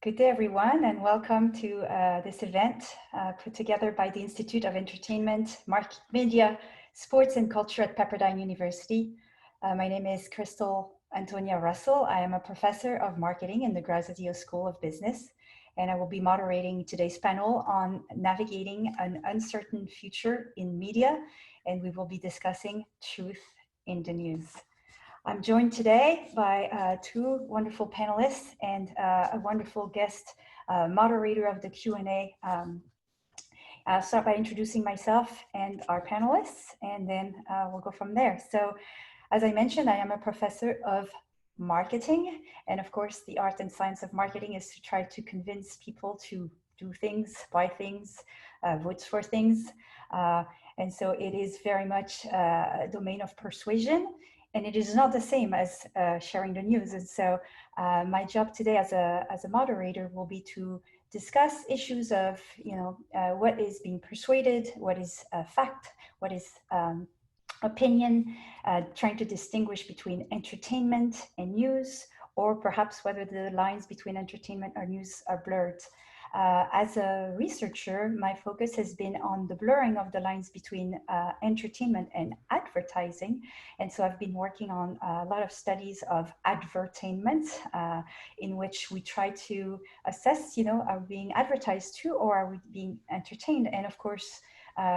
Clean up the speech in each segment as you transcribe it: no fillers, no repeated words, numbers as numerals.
Good day, everyone, and welcome to this event put together by the Institute of Entertainment, Media, Sports and Culture at Pepperdine University. My name is Crystal Antonia Russell. I am a professor of marketing in the Graziadio School of Business, and I will be moderating today's panel on navigating an uncertain future in media, and we will be discussing truth in the news. I'm joined today by two wonderful panelists and a wonderful guest moderator of the Q&A. I'll start by introducing myself and our panelists, and then we'll go from there. So, as I mentioned, I am a professor of marketing, and of course, the art and science of marketing is to try to convince people to do things, buy things, vote for things. And so it is very much a domain of persuasion. And it is not the same as sharing the news. And so my job today as a moderator will be to discuss issues of, what is being persuaded, what is fact, what is opinion, trying to distinguish between entertainment and news, or perhaps whether the lines between entertainment or news are blurred. As a researcher, my focus has been on the blurring of the lines between entertainment and advertising. And so I've been working on a lot of studies of advertainment in which we try to assess, are we being advertised to or are we being entertained? And of course,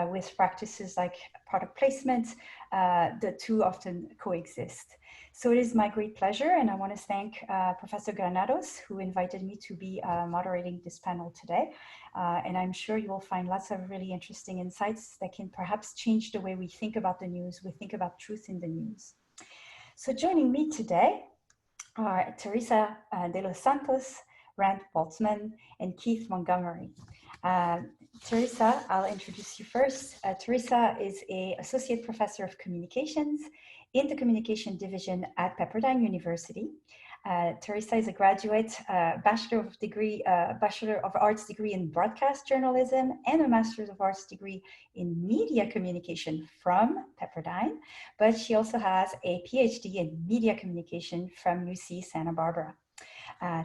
with practices like product placement, the two often coexist. So it is my great pleasure, and I want to thank Professor Granados, who invited me to be moderating this panel today. And I'm sure you will find lots of really interesting insights that can perhaps change the way we think about the news, we think about truth in the news. So joining me today are Teresa de los Santos, Rand Boltzmann, and Keith Montgomery. Teresa, I'll introduce you first. Teresa is an associate professor of communications in the communication division at Pepperdine University. Teresa is a graduate, Bachelor of Arts degree in broadcast journalism and a Master of Arts degree in media communication from Pepperdine, but she also has a PhD in media communication from UC Santa Barbara.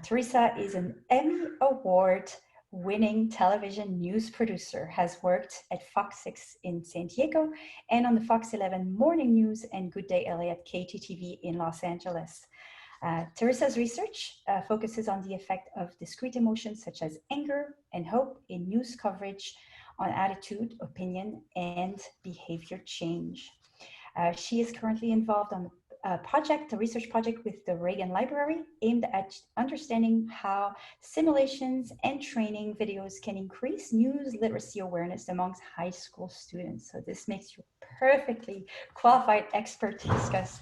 Teresa is an Emmy Award winning television news producer, has worked at Fox 6 in San Diego and on the Fox 11 Morning News and Good Day LA at KTTV in Los Angeles. Teresa's research focuses on the effect of discrete emotions such as anger and hope in news coverage on attitude, opinion, and behavior change. She is currently involved on a research project with the Reagan Library aimed at understanding how simulations and training videos can increase news literacy awareness amongst high school students. So this makes you perfectly qualified expert to discuss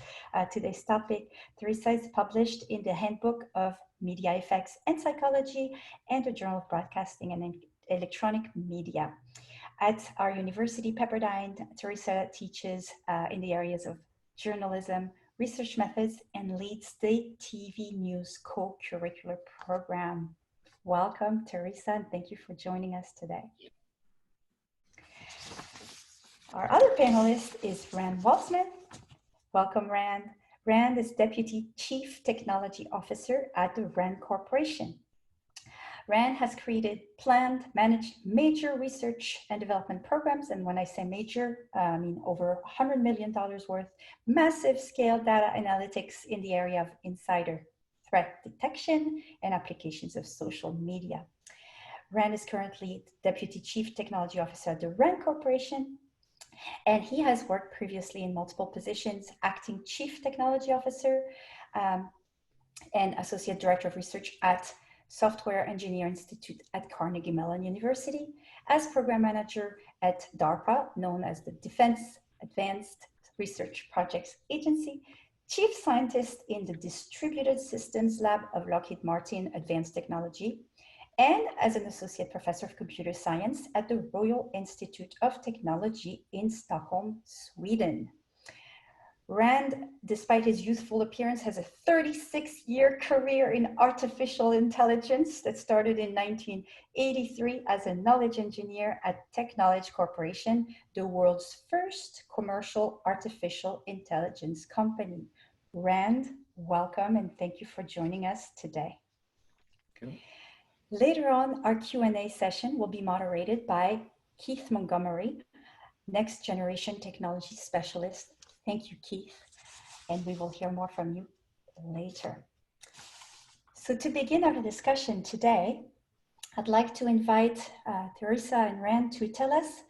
today's topic. Teresa is published in the Handbook of Media Effects and Psychology and the Journal of Broadcasting and Electronic Media. At our university, Pepperdine, Teresa teaches in the areas of journalism, research methods, and leads the TV News co-curricular program. Welcome, Teresa, and thank you for joining us today. Our other panelist is Rand Boltzmann. Welcome, Rand. Rand is Deputy Chief Technology Officer at the Rand Corporation. Rand has created, planned, managed major research and development programs. And when I say major, I mean over $100 million worth, massive scale data analytics in the area of insider threat detection and applications of social media. Rand is currently Deputy Chief Technology Officer at the Rand Corporation. And he has worked previously in multiple positions, Acting Chief Technology Officer and Associate Director of Research at Software Engineer Institute at Carnegie Mellon University, as Program Manager at DARPA, known as the Defense Advanced Research Projects Agency, Chief Scientist in the Distributed Systems Lab of Lockheed Martin Advanced Technology, and as an Associate Professor of Computer Science at the Royal Institute of Technology in Stockholm, Sweden. Rand, despite his youthful appearance, has a 36-year career in artificial intelligence that started in 1983 as a knowledge engineer at Technology Corporation, the world's first commercial artificial intelligence company. Rand, welcome, and thank you for joining us today. Okay. Later on, our Q&A session will be moderated by Keith Montgomery, Next Generation Technology Specialist. Thank you, Keith. And we will hear more from you later. So to begin our discussion today, I'd like to invite Teresa and Rand to tell us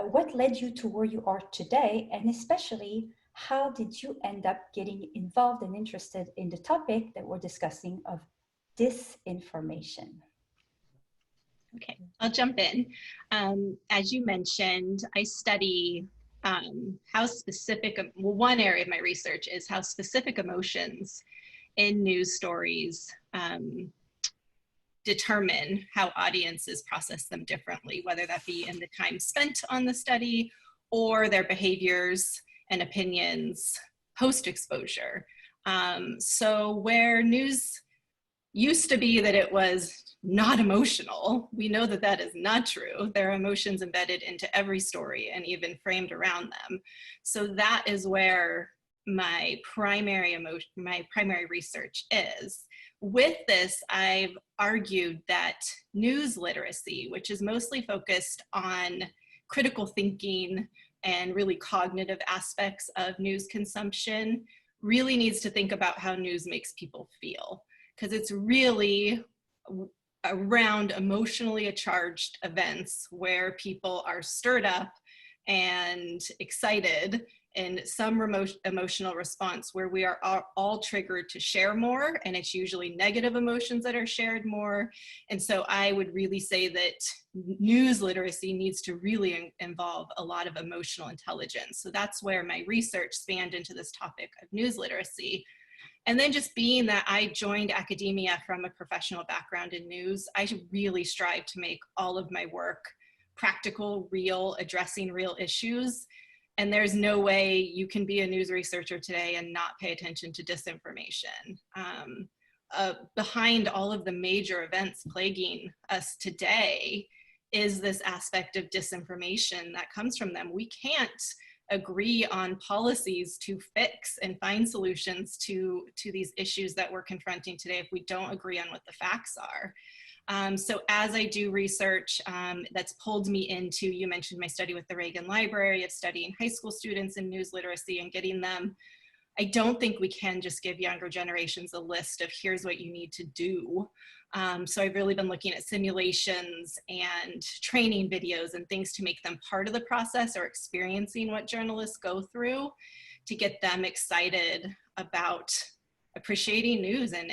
what led you to where you are today, and especially how did you end up getting involved and interested in the topic that we're discussing of disinformation? Okay, I'll jump in. As you mentioned, I study how specific, well, one area of my research is how specific emotions in news stories determine how audiences process them differently, whether that be in the time spent on the study or their behaviors and opinions post-exposure. So where news used to be that it was not emotional, we know that that is not true. There are emotions embedded into every story and even framed around them. So that is where my primary research is. With this, I've argued that news literacy, which is mostly focused on critical thinking and really cognitive aspects of news consumption, really needs to think about how news makes people feel, because it's really around emotionally charged events where people are stirred up and excited in some emotional response where we are all triggered to share more, and it's usually negative emotions that are shared more. And so I would really say that news literacy needs to really involve a lot of emotional intelligence. So that's where my research spanned into this topic of news literacy. And then just being that I joined academia from a professional background in news, I really strive to make all of my work practical, real, addressing real issues. And there's no way you can be a news researcher today and not pay attention to disinformation. Behind all of the major events plaguing us today is this aspect of disinformation that comes from them. We can't agree on policies to fix and find solutions to these issues that we're confronting today if we don't agree on what the facts are. So as I do research that's pulled me into, you mentioned my study with the Reagan Library of studying high school students in news literacy and getting them, I don't think we can just give younger generations a list of here's what you need to do. So I've really been looking at simulations and training videos and things to make them part of the process or experiencing what journalists go through to get them excited about appreciating news and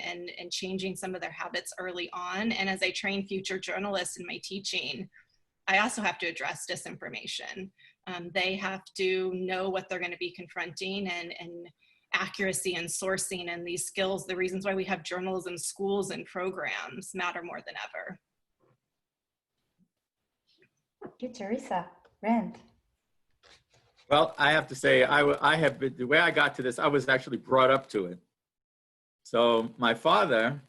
changing some of their habits early on. And as I train future journalists in my teaching, I also have to address disinformation. They have to know what they're going to be confronting, and accuracy and sourcing and these skills, the reasons why we have journalism schools and programs matter more than ever. Thank you, Teresa. Rand. Well, I have to say, the way I got to this, I was actually brought up to it. So my father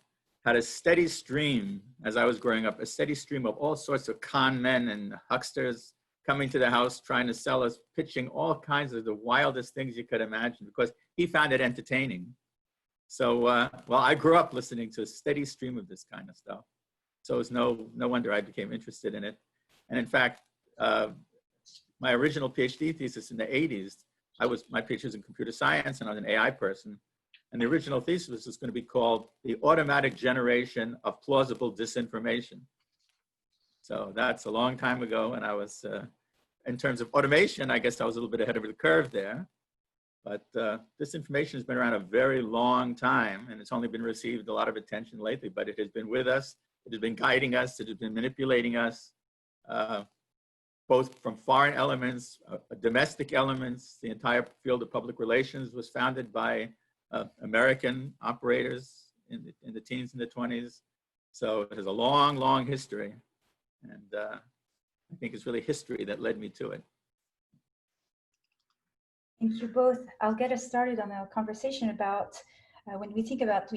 had a steady stream, as I was growing up, a steady stream of all sorts of con men and hucksters coming to the house, trying to sell us, pitching all kinds of the wildest things you could imagine, because he found it entertaining. So, well, I grew up listening to a steady stream of this kind of stuff. So it's no wonder I became interested in it. And in fact, my original PhD thesis in the 80s, my PhD was in computer science and I was an AI person. And the original thesis was going to be called The Automatic Generation of Plausible Disinformation. So that's a long time ago. And I was, in terms of automation, I guess I was a little bit ahead of the curve there. But disinformation has been around a very long time, and it's only been received a lot of attention lately, but it has been with us. It has been guiding us. It has been manipulating us, both from foreign elements, domestic elements. The entire field of public relations was founded by American operators in the teens and the 20s. So it has a long, long history. And I think it's really history that led me to it. Thank you both. I'll get us started on a conversation about when we think about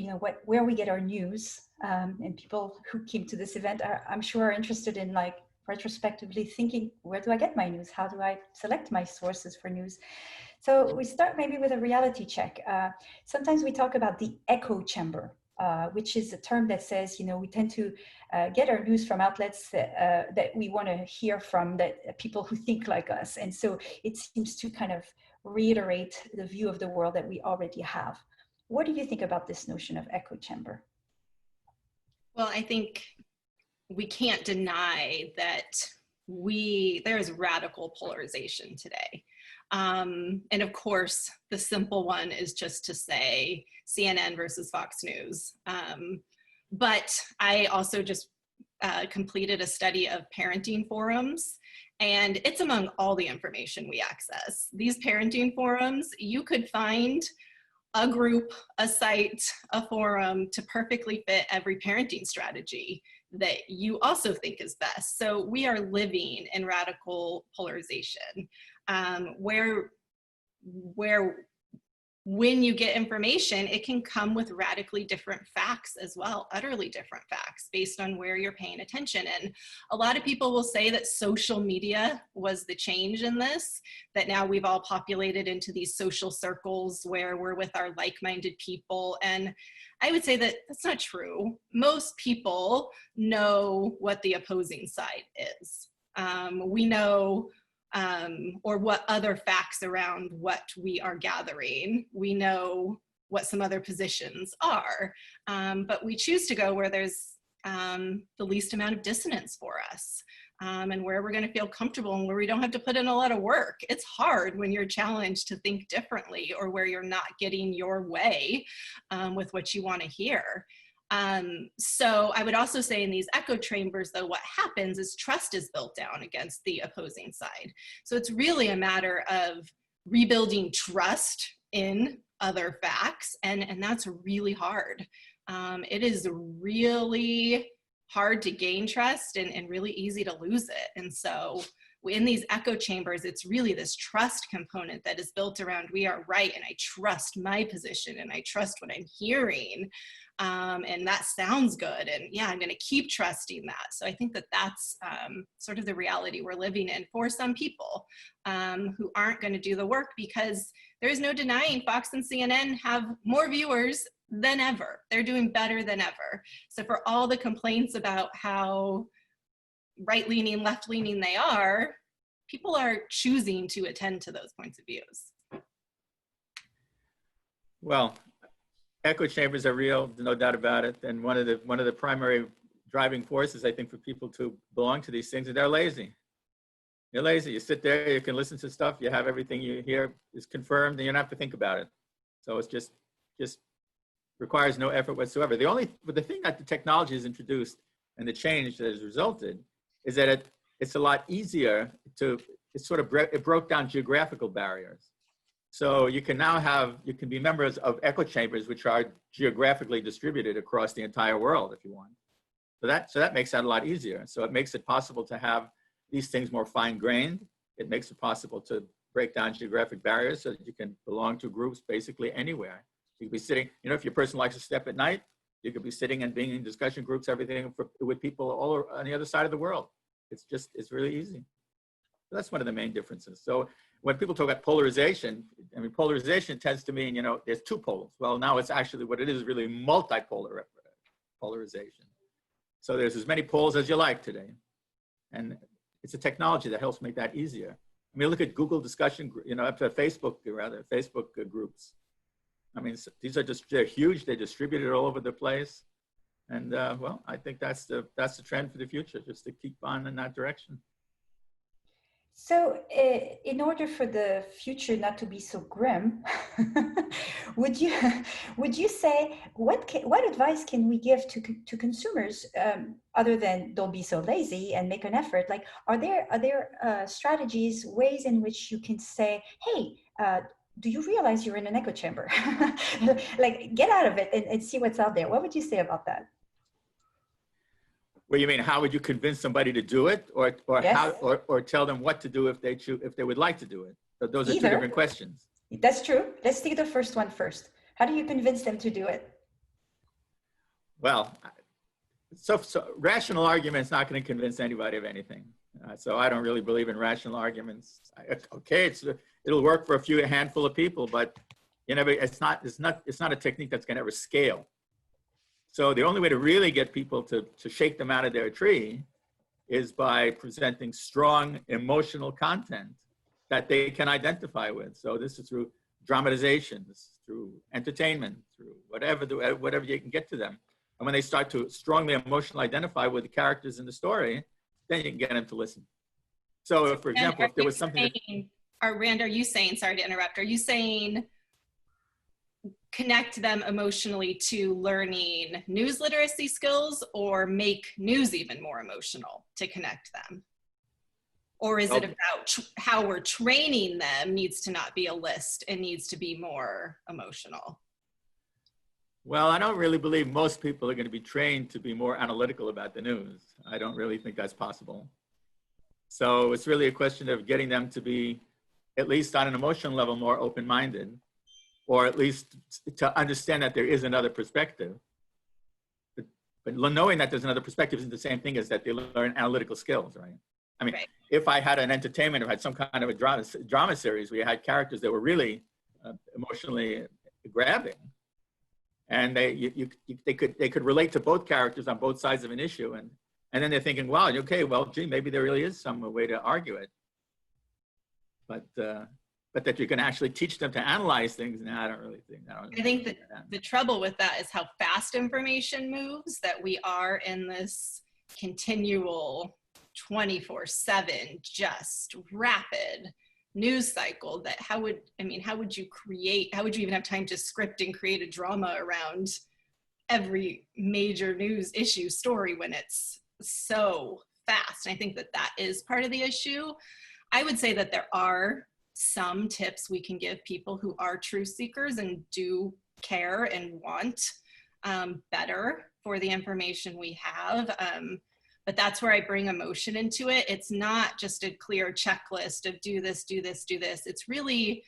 where we get our news, and people who came to this event I'm sure are interested in retrospectively thinking, where do I get my news? How do I select my sources for news? So we start maybe with a reality check. Sometimes we talk about the echo chamber which is a term that says, we tend to get our news from outlets that we want to hear from, that people who think like us. And so it seems to kind of reiterate the view of the world that we already have. What do you think about this notion of echo chamber? Well, I think we can't deny that there is radical polarization today. And of course, the simple one is just to say CNN versus Fox News. But I also just completed a study of parenting forums, and it's among all the information we access. These parenting forums, you could find a group, a site, a forum to perfectly fit every parenting strategy that you also think is best. So we are living in radical polarization, where when you get information, it can come with radically different facts as well, utterly different facts based on where you're paying attention. And a lot of people will say that social media was the change in this, that now we've all populated into these social circles where we're with our like-minded people. And I would say that that's not true. Most people know what the opposing side is. We know or what other facts around what we are gathering. We know what some other positions are, but we choose to go where there's the least amount of dissonance for us, and where we're going to feel comfortable and where we don't have to put in a lot of work. It's hard when you're challenged to think differently, or where you're not getting your way with what you want to hear. So I would also say in these echo chambers, though, what happens is trust is built down against the opposing side. So it's really a matter of rebuilding trust in other facts, and that's really hard. It is really hard to gain trust and really easy to lose it. And so in these echo chambers, it's really this trust component that is built around, we are right, and I trust my position, and I trust what I'm hearing. And that sounds good, and yeah, I'm going to keep trusting that. So I think that that's sort of the reality we're living in for some people who aren't going to do the work, because there is no denying Fox and CNN have more viewers than ever. They're doing better than ever. So for all the complaints about how right-leaning, left-leaning they are, people are choosing to attend to those points of views. Well, echo chambers are real, no doubt about it. And one of the primary driving forces, I think, for people to belong to these things is they're lazy. You're lazy. You sit there, you can listen to stuff, you have everything you hear is confirmed, and you don't have to think about it. So it's just requires no effort whatsoever. The thing that the technology has introduced and the change that has resulted is that it's a lot easier it broke down geographical barriers. So you can now you can be members of echo chambers, which are geographically distributed across the entire world if you want. So that makes that a lot easier. So it makes it possible to have these things more fine-grained. It makes it possible to break down geographic barriers so that you can belong to groups basically anywhere. You could be sitting, if your person likes to step at night, you could be sitting and being in discussion groups, everything with people all on the other side of the world. It's really easy. So that's one of the main differences. So when people talk about polarization, polarization tends to mean, there's two poles. Well, now it's actually what it is really multipolar polarization. So there's as many poles as you like today. And it's a technology that helps make that easier. Look at Google discussion, up to Facebook groups. They're huge. They're distributed all over the place. And well, I think that's the trend for the future, just to keep on in that direction. So in order for the future not to be so grim, would you say, what advice can we give to consumers other than don't be so lazy and make an effort? Like, are there strategies, ways in which you can say, hey, do you realize you're in an echo chamber? Like, get out of it and see what's out there. What would you say about that? Well, you mean, how would you convince somebody to do it, or Yes. or tell them what to do if they would like to do it? So those are two different questions. That's true. Let's take the first one first. How do you convince them to do it? Well, so rational argument's not going to convince anybody of anything. So I don't really believe in rational arguments. Okay, it'll work for a handful of people, but it's not a technique that's going to ever scale. So the only way to really get people to shake them out of their tree is by presenting strong emotional content that they can identify with. So this is through dramatizations, through entertainment, through whatever you can get to them. And when they start to strongly emotionally identify with the characters in the story, then you can get them to listen. So for example, if there was something Rand, are you saying, sorry to interrupt, are you saying connect them emotionally to learning news literacy skills, or make news even more emotional to connect them? Or is it about how we're training them needs to not be a list and needs to be more emotional? Well, I don't really believe most people are going to be trained to be more analytical about the news. I don't really think that's possible. So it's really a question of getting them to be, at least on an emotional level, more open-minded, or at least to understand that there is another perspective. But knowing that there's another perspective isn't the same thing as that they learn analytical skills, right? I mean, if I had an entertainment, or had some kind of a drama series where you had characters that were really emotionally grabbing, and they could relate to both characters on both sides of an issue, and then they're thinking, wow, okay, well, gee, maybe there really is some way to argue it, but that you can actually teach them to analyze things. No, I don't really think. I think that the trouble with that is how fast information moves, that we are in this continual 24/7 just rapid news cycle, that how would you even have time to script and create a drama around every major news issue story when it's so fast? And I think that is part of the issue. I would say that there are some tips we can give people who are truth seekers and do care and want better for the information we have. But that's where I bring emotion into it. It's not just a clear checklist of do this, do this, do this. It's really,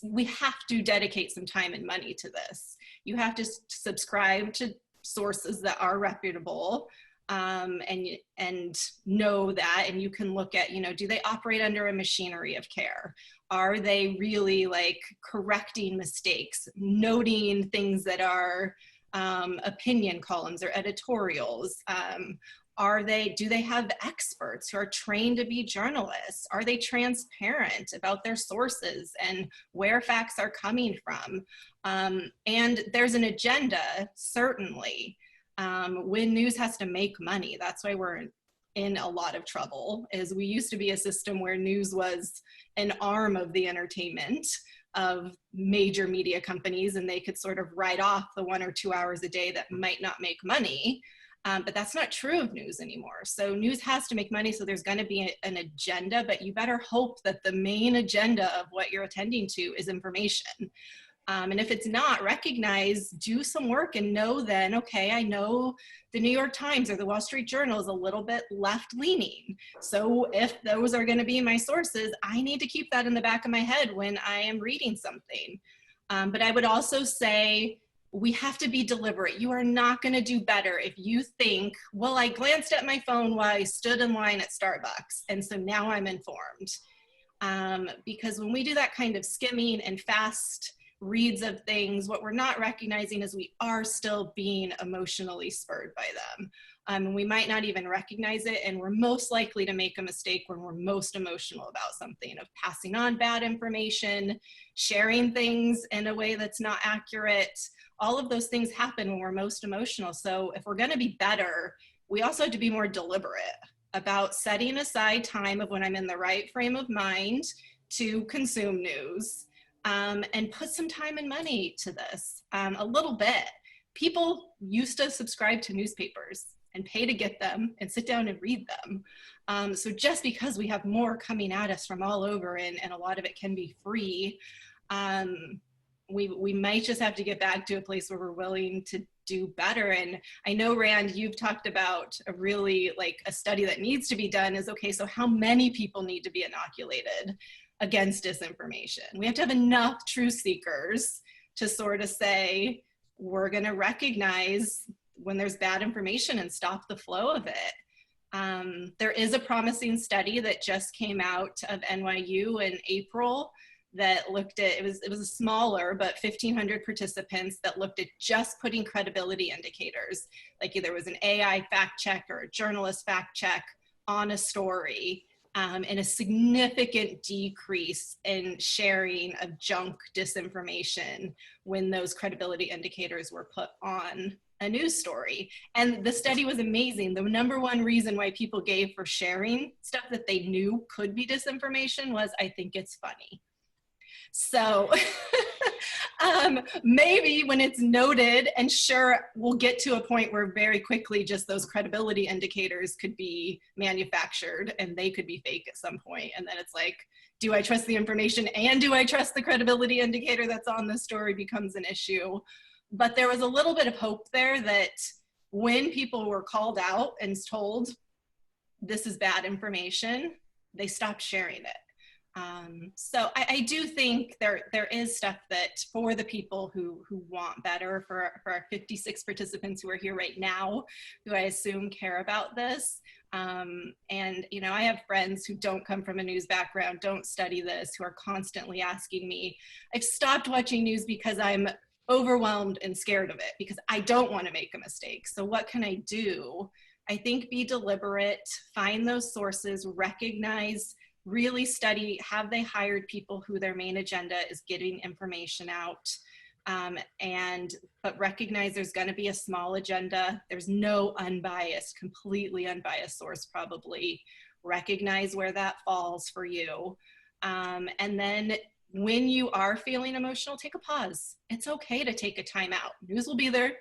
we have to dedicate some time and money to this. You have to subscribe to sources that are reputable, and know that, and you can look at, do they operate under a machinery of care? Are they really like correcting mistakes, noting things that are opinion columns or editorials? Do they have experts who are trained to be journalists? Are they transparent about their sources and where facts are coming from? And there's an agenda, certainly. When news has to make money, that's why we're in a lot of trouble. Is we used to be a system where news was an arm of the entertainment of major media companies, and they could sort of write off the 1 or 2 hours a day that might not make money. But that's not true of news anymore. So news has to make money, so there's going to be an agenda, but you better hope that the main agenda of what you're attending to is information. And if it's not, recognize, do some work, and know then, okay, I know the New York Times or the Wall Street Journal is a little bit left-leaning. So if those are going to be my sources, I need to keep that in the back of my head when I am reading something. But I would also say we have to be deliberate. You are not going to do better if you think, well, I glanced at my phone while I stood in line at Starbucks, and so now I'm informed. Because when we do that kind of skimming and fast reads of things, what we're not recognizing is we are still being emotionally spurred by them. We might not even recognize it, and we're most likely to make a mistake when we're most emotional about something, of passing on bad information, sharing things in a way that's not accurate. All of those things happen when we're most emotional. So if we're going to be better, we also have to be more deliberate about setting aside time of when I'm in the right frame of mind to consume news. And put some time and money to this, a little bit. People used to subscribe to newspapers and pay to get them and sit down and read them. So just because we have more coming at us from all over, and a lot of it can be free, we might just have to get back to a place where we're willing to do better. And I know, Rand, you've talked about a study that needs to be done is, okay, so how many people need to be inoculated against disinformation? We have to have enough truth seekers to sort of say, we're going to recognize when there's bad information and stop the flow of it. There is a promising study that just came out of NYU in April that looked at, it was a smaller, but 1,500 participants that looked at just putting credibility indicators, like either it was an AI fact check or a journalist fact check on a story, and a significant decrease in sharing of junk disinformation when those credibility indicators were put on a news story. And the study was amazing. The number one reason why people gave for sharing stuff that they knew could be disinformation was, I think it's funny. So maybe when it's noted, and sure, we'll get to a point where very quickly just those credibility indicators could be manufactured and they could be fake at some point. And then it's like, do I trust the information and do I trust the credibility indicator that's on the story becomes an issue. But there was a little bit of hope there that when people were called out and told this is bad information, they stopped sharing it. So I do think there is stuff that for the people who want better, for our 56 participants who are here right now, who I assume care about this. And, you know, I have friends who don't come from a news background, don't study this, who are constantly asking me, I've stopped watching news because I'm overwhelmed and scared of it because I don't want to make a mistake. So what can I do? I think be deliberate, find those sources, recognize, really study, have they hired people who their main agenda is getting information out, but recognize there's going to be a small agenda. There's no unbiased, completely unbiased source probably. Recognize where that falls for you. And then when you are feeling emotional, take a pause. It's okay to take a time out. News will be there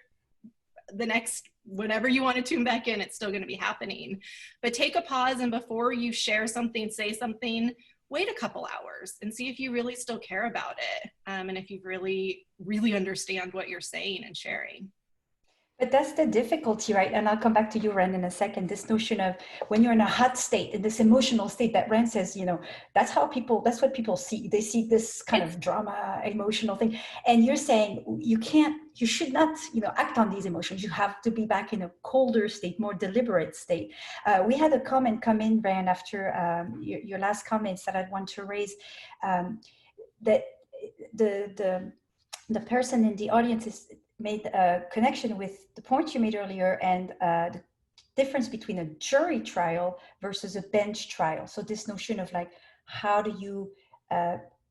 the next, whenever you want to tune back in, it's still going to be happening. But take a pause, and before you share something, say something, wait a couple hours and see if you really still care about it. And if you really, really understand what you're saying and sharing. But that's the difficulty, right? And I'll come back to you, Ren, in a second. This notion of when you're in a hot state, in this emotional state that Ren says, you know, that's what people see. They see this kind of drama, emotional thing. And you're saying you should not, you know, act on these emotions. You have to be back in a colder state, more deliberate state. We had a comment come in, Ren, after your last comments that I'd want to raise, that the person in the audience is made a connection with the point you made earlier and the difference between a jury trial versus a bench trial. So this notion of like, how do you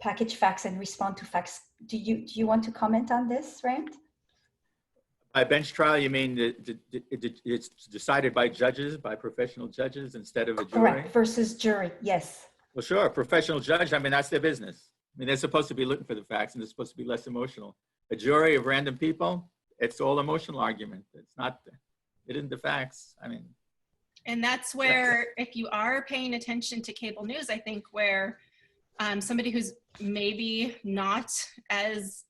package facts and respond to facts? Do you want to comment on this, Rand? By bench trial, you mean it's decided by judges, by professional judges instead of a jury? Correct, versus jury, yes. Well, sure, professional judge, I mean, that's their business. I mean, they're supposed to be looking for the facts and they're supposed to be less emotional. A jury of random people, it's all emotional argument. It's not, it isn't the facts. I mean. And that's where, if you are paying attention to cable news, I think where somebody who's maybe not as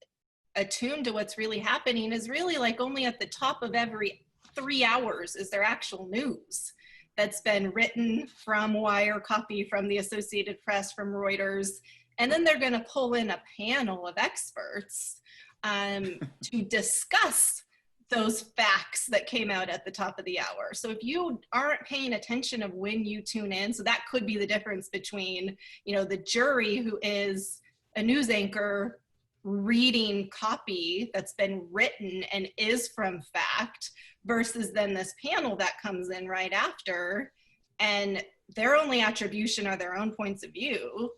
attuned to what's really happening is really like only at the top of every 3 hours is their actual news that's been written from wire copy from the Associated Press, from Reuters. And then they're going to pull in a panel of experts to discuss those facts that came out at the top of the hour. So if you aren't paying attention of when you tune in, so that could be the difference between, you know, the jury who is a news anchor reading copy that's been written and is from fact versus then this panel that comes in right after and their only attribution are their own points of view.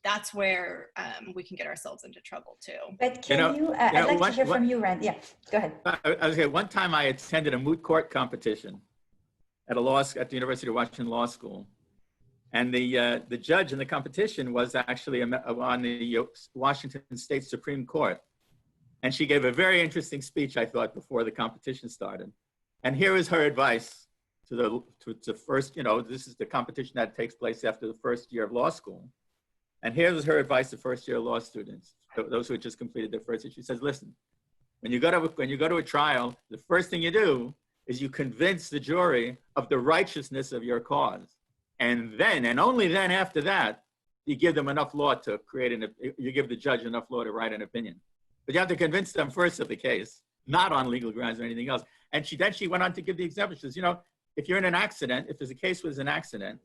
That's where we can get ourselves into trouble too. But can I'd like to hear from you, Rand. Yeah, go ahead. I was saying, one time I attended a moot court competition at the University of Washington Law School. And the judge in the competition was actually on the Washington State Supreme Court. And she gave a very interesting speech, I thought, before the competition started. And here is her advice to the first, you know, this is the competition that takes place after the first year of law school. And here's her advice to first-year law students, those who had just completed their first year. She says, listen, when you go to a trial, the first thing you do is you convince the jury of the righteousness of your cause. And then, and only then after that, you give them enough law to you give the judge enough law to write an opinion. But you have to convince them first of the case, not on legal grounds or anything else. And then she went on to give the example. She says, you know, if you're in an accident, if there's a case with an accident,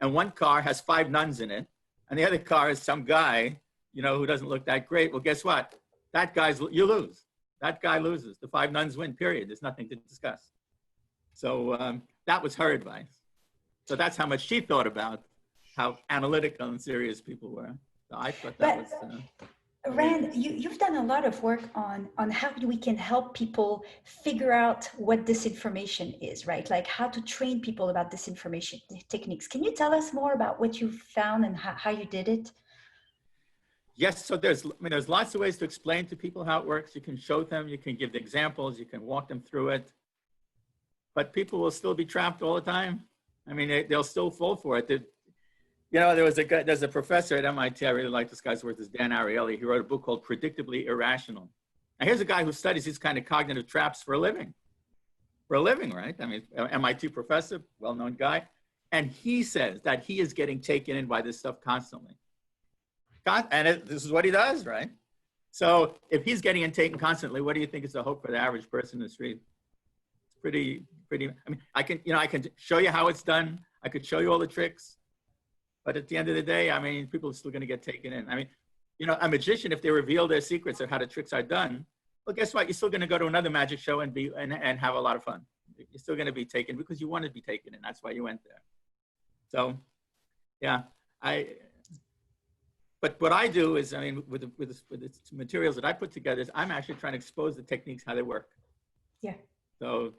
and one car has 5 nuns in it, and the other car is some guy you know, who doesn't look that great. Well, guess what? You lose. That guy loses. The 5 nuns win, period. There's nothing to discuss. So that was her advice. So that's how much she thought about how analytical and serious people were. So I thought that was... Rand, you've done a lot of work on how we can help people figure out what disinformation is, right? Like how to train people about disinformation techniques. Can you tell us more about what you found and how you did it? Yes, so there's lots of ways to explain to people how it works. You can show them, you can give the examples, you can walk them through it. But people will still be trapped all the time. I mean, they'll still fall for it. You know, there's a professor at MIT, I really like this guy's work, is Dan Ariely. He wrote a book called Predictably Irrational. Now here's a guy who studies these kind of cognitive traps for a living. For a living, right? I mean, MIT professor, well-known guy. And he says that he is getting taken in by this stuff constantly. This is what he does, right? So if he's getting taken constantly, what do you think is the hope for the average person in the street? It's pretty, I mean, I can show you how it's done. I could show you all the tricks. But at the end of the day, I mean, people are still going to get taken in. I mean, you know, a magician, if they reveal their secrets of how the tricks are done, well, guess what? You're still going to go to another magic show and have a lot of fun. You're still going to be taken because you want to be taken in. That's why you went there. So, yeah, but what I do is, I mean, with the materials that I put together, is I'm actually trying to expose the techniques, how they work. Yeah. So,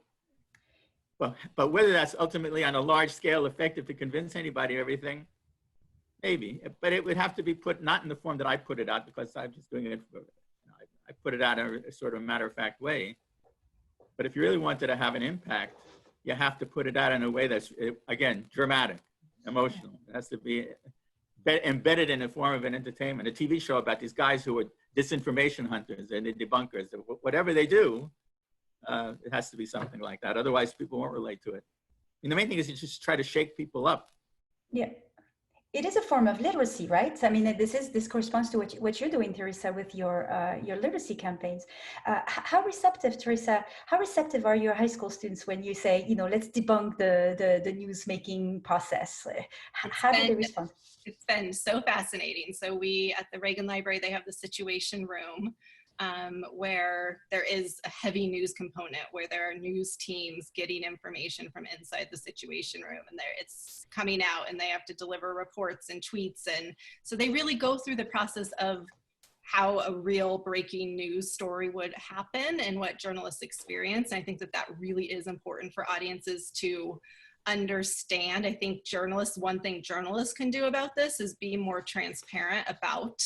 but whether that's ultimately on a large scale effective to convince anybody of everything, maybe, but it would have to be put not in the form that I put it out, because I'm just doing it, I put it out in a sort of matter-of-fact way. But if you really wanted to have an impact, you have to put it out in a way that's, again, dramatic, emotional. It has to be embedded in the form of an entertainment, a TV show about these guys who are disinformation hunters and the debunkers. Whatever they do, it has to be something like that. Otherwise, people won't relate to it. And the main thing is you just try to shake people up. Yeah. It is a form of literacy, right? I mean, this corresponds to what you're doing, Teresa, with your literacy campaigns. How receptive are your high school students when you say, you know, let's debunk the news making process? How do they respond? It's been so fascinating. So we, at the Reagan Library, they have the Situation Room, where there is a heavy news component, where there are news teams getting information from inside the Situation Room, and it's coming out, and they have to deliver reports and tweets. And so they really go through the process of how a real breaking news story would happen and what journalists experience. And I think that really is important for audiences to understand. I think one thing journalists can do about this is be more transparent about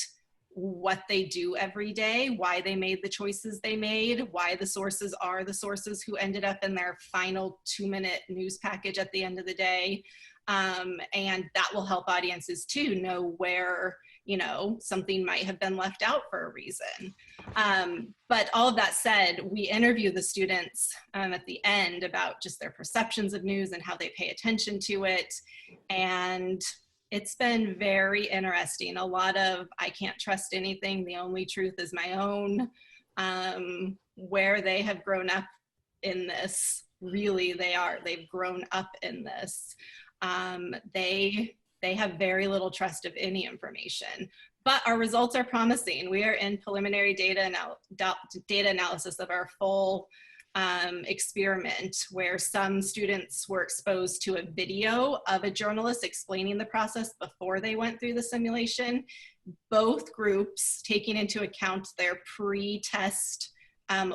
what they do every day, why they made the choices they made, why the sources are the sources who ended up in their final 2-minute news package at the end of the day. And that will help audiences too know where, you know, something might have been left out for a reason. But all of that said, we interview the students at the end about just their perceptions of news and how they pay attention to it. And it's been very interesting. A lot of, I can't trust anything, the only truth is my own, where they have grown up in this. Really, they've grown up in this. They have very little trust of any information, but our results are promising. We are in preliminary data analysis of our full experiment, where some students were exposed to a video of a journalist explaining the process before they went through the simulation. Both groups, taking into account their pre-test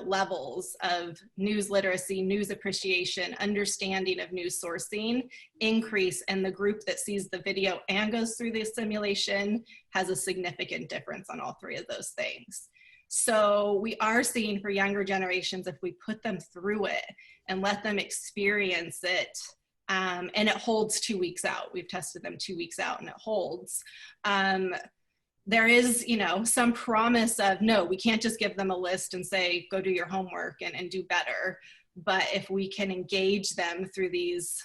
levels of news literacy, news appreciation, understanding of news sourcing, increase, and the group that sees the video and goes through the simulation has a significant difference on all 3 of those things. So we are seeing for younger generations, if we put them through it and let them experience it, and it holds 2 weeks out. We've tested them 2 weeks out and it holds. There is, you know, some promise of, no, we can't just give them a list and say, go do your homework and do better. But if we can engage them through these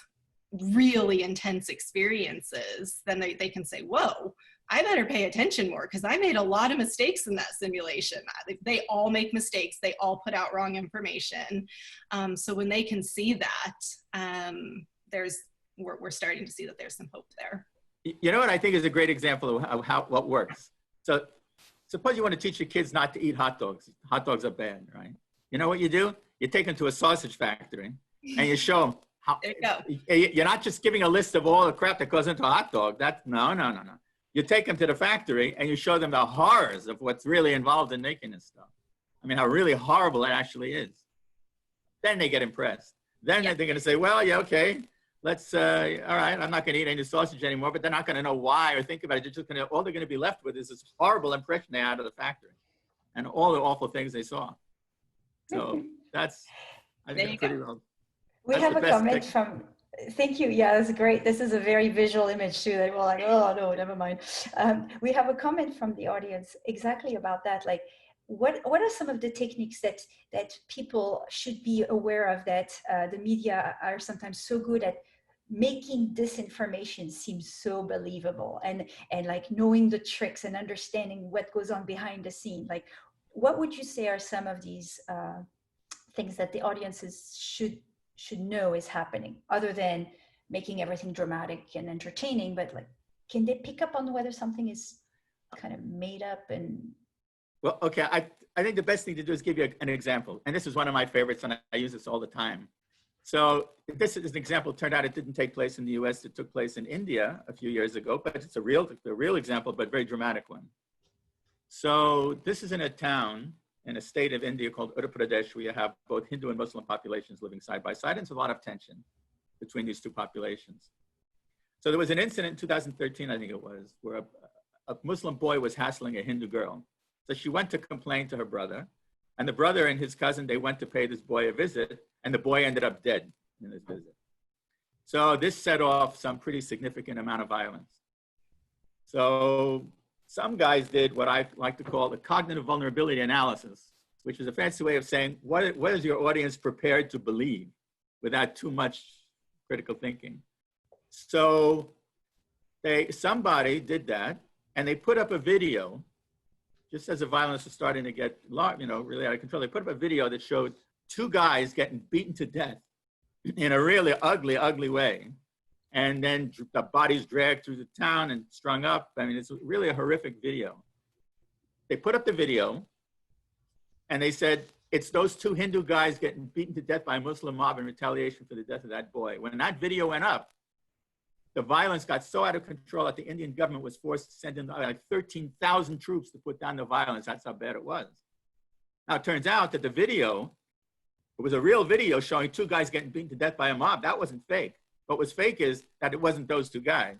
really intense experiences, then they can say, whoa, I better pay attention more because I made a lot of mistakes in that simulation. They all make mistakes. They all put out wrong information. So when they can see that, we're starting to see that there's some hope there. You know what I think is a great example of what works. So suppose you want to teach your kids not to eat hot dogs. Hot dogs are bad, right? You know what you do? You take them to a sausage factory and you show them how. There you go. You're not just giving a list of all the crap that goes into a hot dog. No. You take them to the factory and you show them the horrors of what's really involved in making this stuff. I mean, how really horrible it actually is. Then they get impressed. Then they're going to say, well, yeah, okay, let's, all right, I'm not going to eat any sausage anymore, but they're not going to know why or think about it. They're just going to, all they're going to be left with is this horrible impression they had of the factory and all the awful things they saw. So that's, I think, pretty well. We have a comment from, thank you. Yeah, that's great. This is a very visual image too. They were like, oh no, never mind. We have a comment from the audience exactly about that. Like, what are some of the techniques that people should be aware of that the media are sometimes so good at making disinformation seem so believable and like knowing the tricks and understanding what goes on behind the scene? Like, what would you say are some of these things that the audiences should know is happening, other than making everything dramatic and entertaining? But like, can they pick up on whether something is kind of made up? And well, okay, I think the best thing to do is give you an example. And this is one of my favorites, and I use this all the time. So this is an example. It turned out it didn't take place in the US. It took place in India a few years ago, but it's a real example, but very dramatic one. So this is in a town in a state of India called Uttar Pradesh, where you have both Hindu and Muslim populations living side by side. And there's a lot of tension between these two populations. So there was an incident in 2013, I think it was, where a Muslim boy was hassling a Hindu girl. So she went to complain to her brother, and the brother and his cousin, they went to pay this boy a visit, and the boy ended up dead in his visit. So this set off some pretty significant amount of violence. So some guys did what I like to call the cognitive vulnerability analysis, which is a fancy way of saying, what is your audience prepared to believe without too much critical thinking? So somebody did that, and they put up a video. Just as the violence was starting to get, really out of control, they put up a video that showed two guys getting beaten to death in a really ugly, ugly way. And then the bodies dragged through the town and strung up. I mean, it's really a horrific video. They put up the video and they said, it's those two Hindu guys getting beaten to death by a Muslim mob in retaliation for the death of that boy. When that video went up, the violence got so out of control that the Indian government was forced to send in like 13,000 troops to put down the violence. That's how bad it was. Now, it turns out that the video, it was a real video showing two guys getting beaten to death by a mob. That wasn't fake. What was fake is that it wasn't those two guys.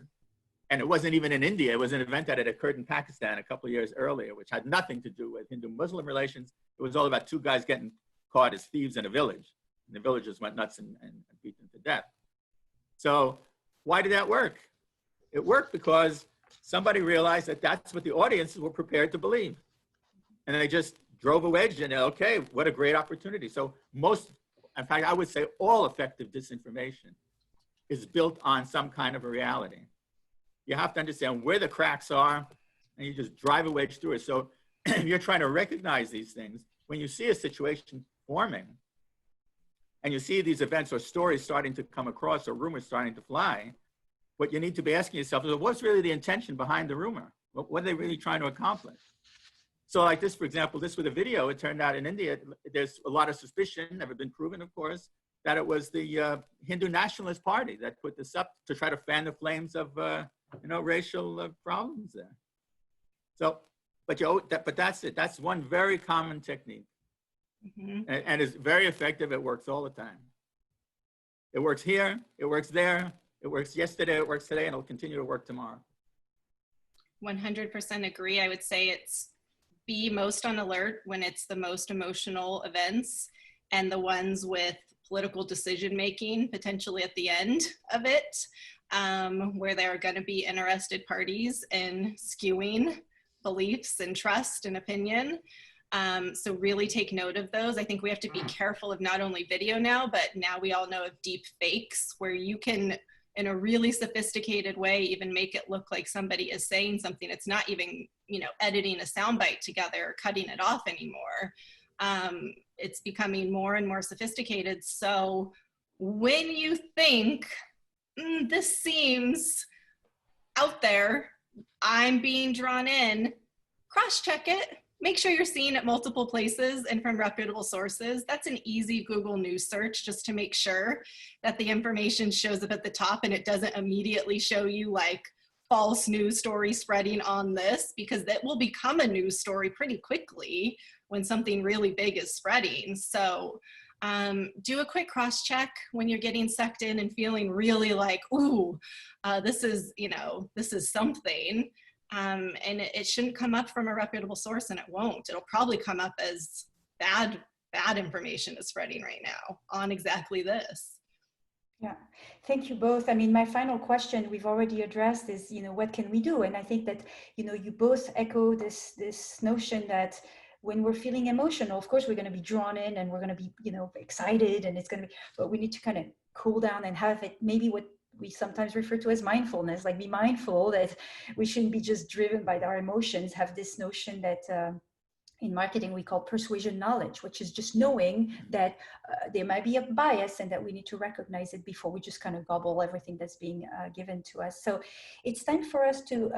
And it wasn't even in India. It was an event that had occurred in Pakistan a couple of years earlier, which had nothing to do with Hindu-Muslim relations. It was all about two guys getting caught as thieves in a village. And the villagers went nuts and beat them to death. So why did that work? It worked because somebody realized that that's what the audiences were prepared to believe. And they just drove a wedge and, okay, what a great opportunity. So in fact, I would say all effective disinformation is built on some kind of a reality. You have to understand where the cracks are, and you just drive a wedge through it. So you're trying to recognize these things. When you see a situation forming, and you see these events or stories starting to come across or rumors starting to fly, what you need to be asking yourself is, what's really the intention behind the rumor? What are they really trying to accomplish? So like this, for example, this with a video, it turned out in India, there's a lot of suspicion, never been proven, of course, that it was the Hindu Nationalist Party that put this up to try to fan the flames of, racial problems there. So, but that's it. That's one very common technique. Mm-hmm. And it's very effective. It works all the time. It works here, it works there, it works yesterday, it works today, and it'll continue to work tomorrow. 100% agree. I would say it's be most on alert when it's the most emotional events and the ones with political decision-making potentially at the end of it, where there are going to be interested parties in skewing beliefs and trust and opinion. So really take note of those. I think we have to be careful of not only video now, but now we all know of deep fakes, where you can, in a really sophisticated way, even make it look like somebody is saying something. It's not even, editing a soundbite together or cutting it off anymore. It's becoming more and more sophisticated. So when you think, this seems out there, I'm being drawn in, cross-check it. Make sure you're seeing it multiple places and from reputable sources. That's an easy Google News search just to make sure that the information shows up at the top and it doesn't immediately show you like false news story spreading on this, because that will become a news story pretty quickly when something really big is spreading. So do a quick cross check when you're getting sucked in and feeling really like, ooh, this is something. And it shouldn't come up from a reputable source, and it won't. It'll probably come up as bad information is spreading right now on exactly this. Yeah, thank you both. I mean, my final question we've already addressed is, what can we do? And I think that, you both echo this notion that when we're feeling emotional, of course, we're going to be drawn in and we're going to be, excited, and it's going to be, but we need to kind of cool down and have it maybe what we sometimes refer to as mindfulness, like be mindful that we shouldn't be just driven by our emotions, have this notion that in marketing we call persuasion knowledge, which is just knowing that there might be a bias and that we need to recognize it before we just kind of gobble everything that's being given to us. So it's time for us to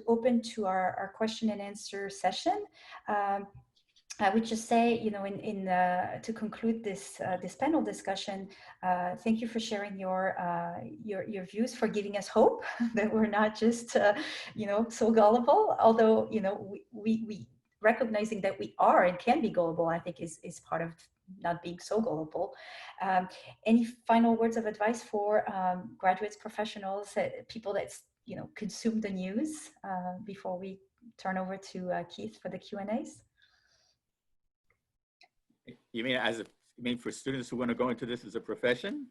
open to our question and answer session. I would just say, to conclude this panel discussion, thank you for sharing your views, for giving us hope that we're not just, so gullible. Although, we recognizing that we are and can be gullible, I think is part of not being so gullible. Any final words of advice for graduates, professionals, people that consume the news before we turn over to Keith for the Q&As? You mean for students who want to go into this as a profession?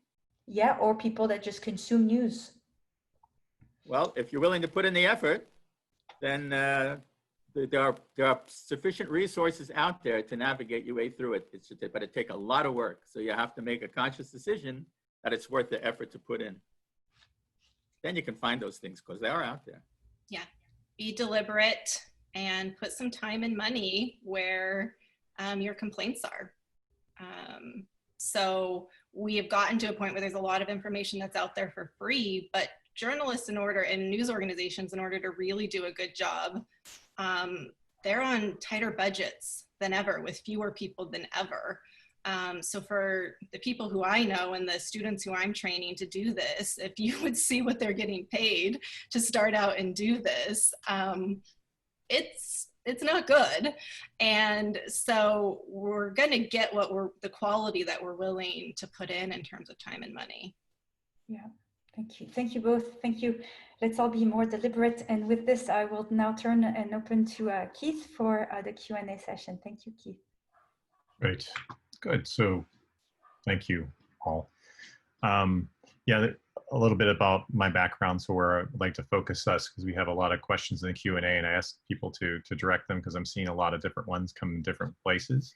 Yeah, or people that just consume news. Well, if you're willing to put in the effort, then there are sufficient resources out there to navigate your way through it. But it takes a lot of work. So you have to make a conscious decision that it's worth the effort to put in. Then you can find those things because they are out there. Yeah, be deliberate and put some time and money where your complaints are. So we have gotten to a point where there's a lot of information that's out there for free, but journalists and news organizations, in order to really do a good job, they're on tighter budgets than ever, with fewer people than ever. So for the people who I know and the students who I'm training to do this, if you would see what they're getting paid to start out and do this, it's not good. And so we're going to get the quality that we're willing to put in terms of time and money. Yeah, thank you. Thank you both. Thank you. Let's all be more deliberate. And with this, I will now turn and open to Keith for the Q&A session. Thank you, Keith. Great. Good. So thank you all. Yeah, a little bit about my background, so where I'd like to focus us, because we have a lot of questions in the Q&A, and I ask people to direct them because I'm seeing a lot of different ones come in different places.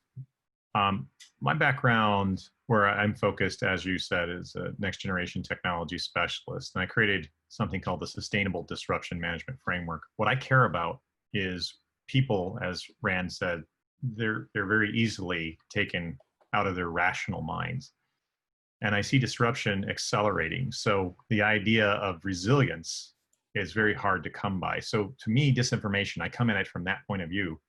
My background, where I'm focused, as you said, is a next generation technology specialist, and I created something called the Sustainable Disruption Management Framework. What I care about is people, as Rand said, they're very easily taken out of their rational minds. And I see disruption accelerating. So the idea of resilience is very hard to come by. So to me, disinformation, I come at it from that point of view,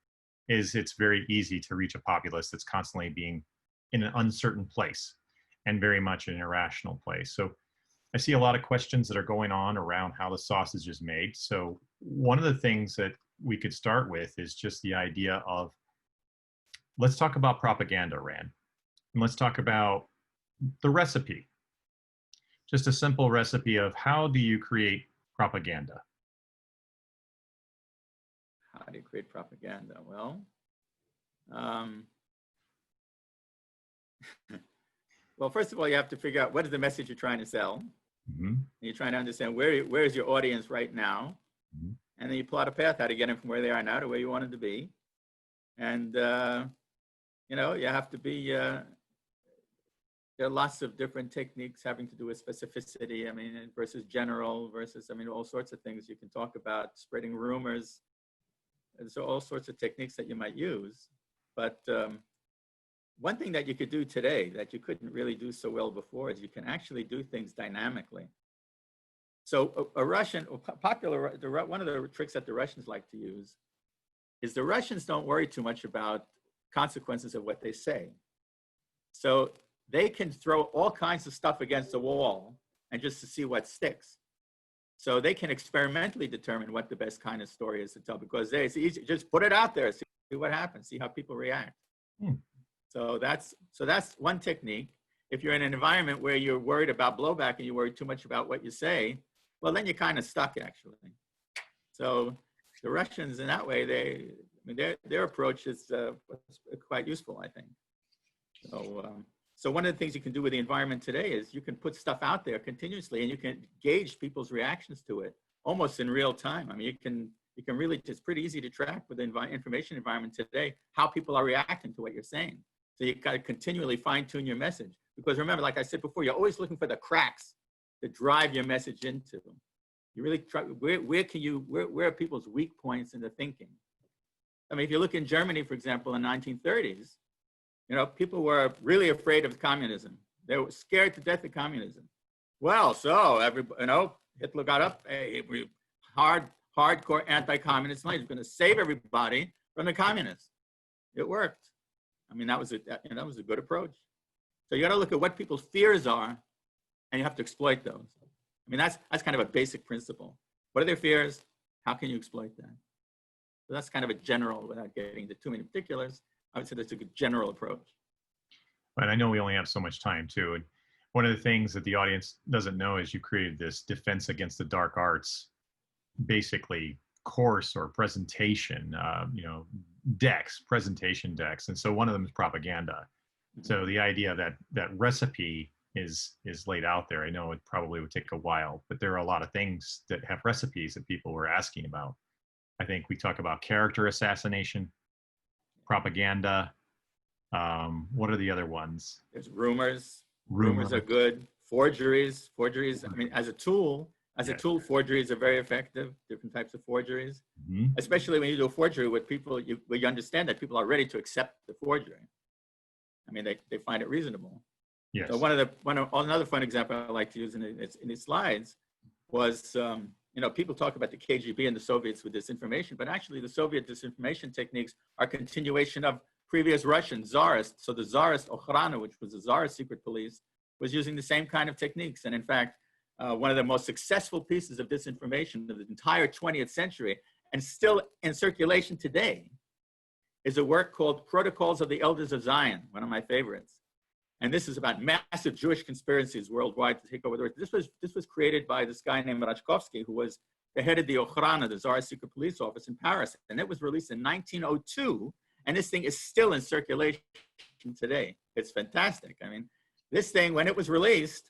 is it's very easy to reach a populace that's constantly being in an uncertain place and very much an irrational place. So I see a lot of questions that are going on around how the sausage is made. So one of the things that we could start with is just the idea of, let's talk about propaganda, Rand. And let's talk about the recipe. Just a simple recipe of how do you create propaganda? How do you create propaganda? Well, well, first of all, you have to figure out what is the message you're trying to sell. Mm-hmm. You're trying to understand where is your audience right now. Mm-hmm. And then you plot a path how to get them from where they are now to where you want them to be. And, you have to be, there are lots of different techniques having to do with specificity, versus general, versus, all sorts of things you can talk about, spreading rumors. There's all sorts of techniques that you might use. But one thing that you could do today that you couldn't really do so well before is you can actually do things dynamically. So one of the tricks that the Russians like to use is the Russians don't worry too much about consequences of what they say. So they can throw all kinds of stuff against the wall and just to see what sticks. So they can experimentally determine what the best kind of story is to tell, because it's easy, just put it out there, see what happens, see how people react. So that's one technique. If you're in an environment where you're worried about blowback and you worry too much about what you say, well, then you're kind of stuck, actually. So the Russians, in that way, their approach is quite useful, I think. So one of the things you can do with the environment today is you can put stuff out there continuously, and you can gauge people's reactions to it almost in real time. I mean, you can really, it's pretty easy to track with the information environment today how people are reacting to what you're saying. So you got to continually fine tune your message, because remember, like I said before, you're always looking for the cracks to drive your message into. You really try, where are people's weak points in the thinking? I mean, if you look in Germany, for example, in the 1930s, you know, people were really afraid of communism. They were scared to death of communism. Well, so Hitler got up, hardcore anti-communist line. He's going to save everybody from the communists. It worked. I mean, that was a good approach. So you got to look at what people's fears are, and you have to exploit those. I mean, that's kind of a basic principle. What are their fears? How can you exploit that? So that's kind of a general, without getting into too many particulars, I would say that's a good general approach. And I know we only have so much time too. And one of the things that the audience doesn't know is you created this Defense Against the Dark Arts, basically course or presentation, presentation decks. And so one of them is propaganda. So the idea that recipe is laid out there. I know it probably would take a while, but there are a lot of things that have recipes that people were asking about. I think we talk about character assassination, propaganda. What are the other ones? There's rumors. Rumors are good. Forgeries. I mean, as a tool, forgeries are very effective. Different types of forgeries, especially when you do a forgery with people, where you understand that people are ready to accept the forgery. I mean, they find it reasonable. Yes. So another fun example I like to use in these slides was, people talk about the KGB and the Soviets with disinformation, but actually the Soviet disinformation techniques are continuation of previous Russian Tsarist. So the Tsarist Okhrana, which was the Tsarist secret police, was using the same kind of techniques. And in fact, one of the most successful pieces of disinformation of the entire 20th century, and still in circulation today, is a work called Protocols of the Elders of Zion, one of my favorites. And this is about massive Jewish conspiracies worldwide to take over the earth. This was created by this guy named Rachkovsky, who was the head of the Okhrana, the Tsar's secret police office in Paris. And it was released in 1902. And this thing is still in circulation today. It's fantastic. I mean, this thing, when it was released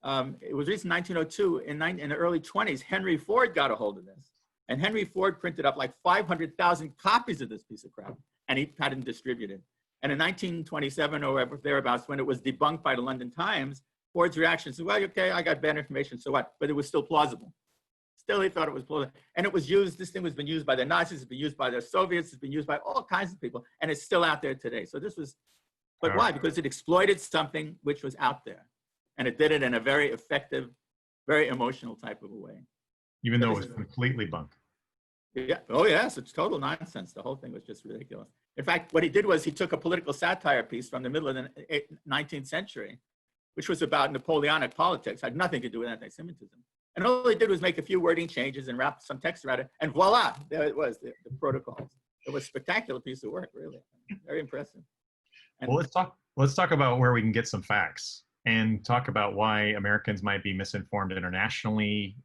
in 1902. In the early 20s, Henry Ford got a hold of this. And Henry Ford printed up like 500,000 copies of this piece of crap, and he had it distributed. And in 1927 or thereabouts, when it was debunked by the London Times, Ford's reaction was, well, okay, I got bad information, so what? But it was still plausible. Still, he thought it was plausible. And it was used, this thing has been used by the Nazis, it's been used by the Soviets, it's been used by all kinds of people, and it's still out there today. So this was, but why? Because it exploited something which was out there. And it did it in a very effective, very emotional type of a way. Even though it was completely bunk. Yeah. Oh, yes. It's total nonsense. The whole thing was just ridiculous. In fact, what he did was he took a political satire piece from the middle of the 19th century, which was about Napoleonic politics, had nothing to do with anti-Semitism. And all he did was make a few wording changes and wrap some text around it. And voila, there it was, the protocols. It was a spectacular piece of work, really. Very impressive. And well, let's talk about where we can get some facts and talk about why Americans might be misinformed internationally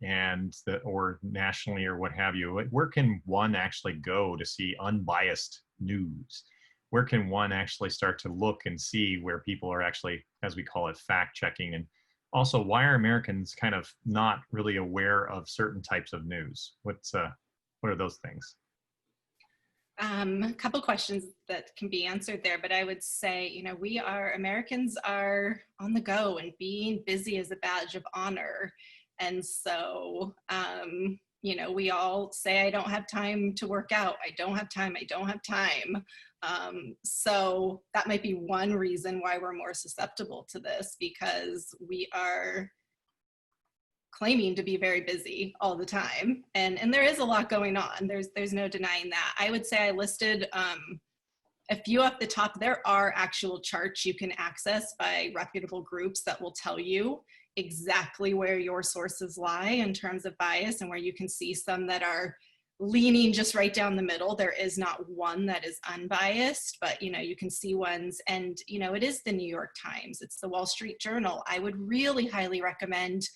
or nationally or what have you. Where can one actually go to see unbiased news? Where can one actually start to look and see where people are actually, as we call it, fact checking? And also, why are Americans kind of not really aware of certain types of news? What are those things? A couple questions that can be answered there, but I would say, Americans are on the go, and being busy is a badge of honor. And so, we all say, I don't have time to work out. I don't have time. So that might be one reason why we're more susceptible to this, because we are claiming to be very busy all the time. And there is a lot going on. There's no denying that. I would say I listed a few off the top. There are actual charts you can access by reputable groups that will tell you exactly where your sources lie in terms of bias, and where you can see some that are leaning just right down the middle. There is not one that is unbiased, but you can see ones. And it is the New York Times, it's the Wall Street Journal. I would really highly recommend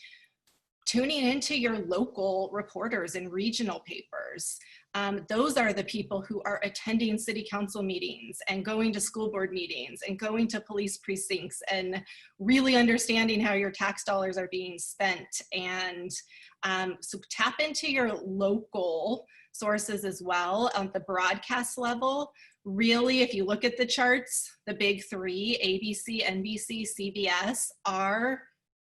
tuning into your local reporters and regional papers. Those are the people who are attending city council meetings and going to school board meetings and going to police precincts and really understanding how your tax dollars are being spent. And so tap into your local sources as well. On the broadcast level, really, if you look at the charts, the big three, ABC, NBC, CBS, are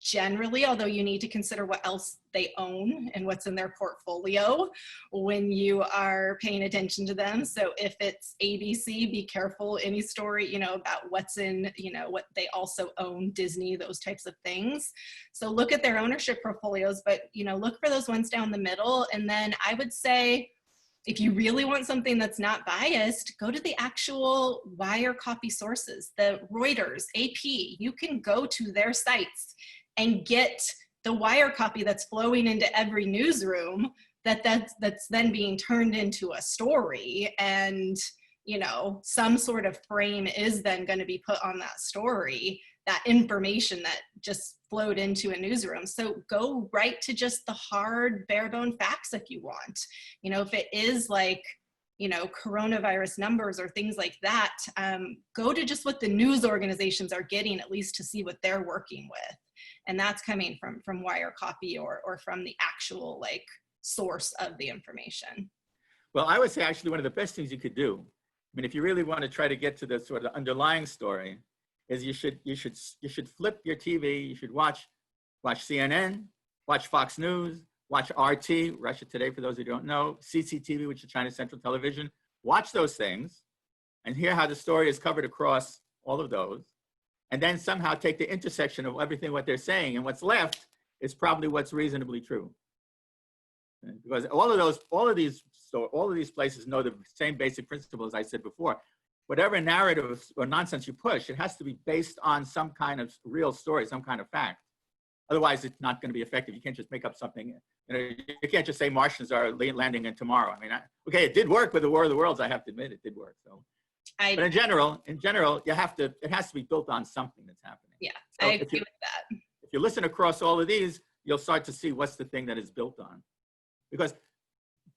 generally, although you need to consider what else they own and what's in their portfolio when you are paying attention to them. So if it's ABC, be careful any story, about what's in, what they also own, Disney, those types of things. So look at their ownership portfolios, but, look for those ones down the middle. And then I would say, if you really want something that's not biased, go to the actual wire copy sources, the Reuters, AP. You can go to their sites and get the wire copy that's flowing into every newsroom that's then being turned into a story. And, some sort of frame is then going to be put on that story, that information that just flowed into a newsroom. So go right to just the hard, bare bone facts if you want. If it is like, coronavirus numbers or things like that, go to just what the news organizations are getting, at least to see what they're working with. And that's coming from wire copy or from the actual source of the information. Well, I would say actually one of the best things you could do, if you really want to try to get to the sort of underlying story, is you should flip your TV. You should watch CNN, watch Fox News, watch RT, Russia Today, for those who don't know, CCTV, which is China Central Television. Watch those things and hear how the story is covered across all of those. And then somehow take the intersection of everything what they're saying, and what's left is probably what's reasonably true. Because all of these places know the same basic principles I said before. Whatever narrative or nonsense you push, it has to be based on some kind of real story, some kind of fact. Otherwise, it's not going to be effective. You can't just make up something. You can't just say Martians are landing in tomorrow. Okay, it did work with the War of the Worlds. I have to admit, it did work. So. But in general, it has to be built on something that's happening. Yeah, so I agree with that. If you listen across all of these, you'll start to see what's the thing that is built on. Because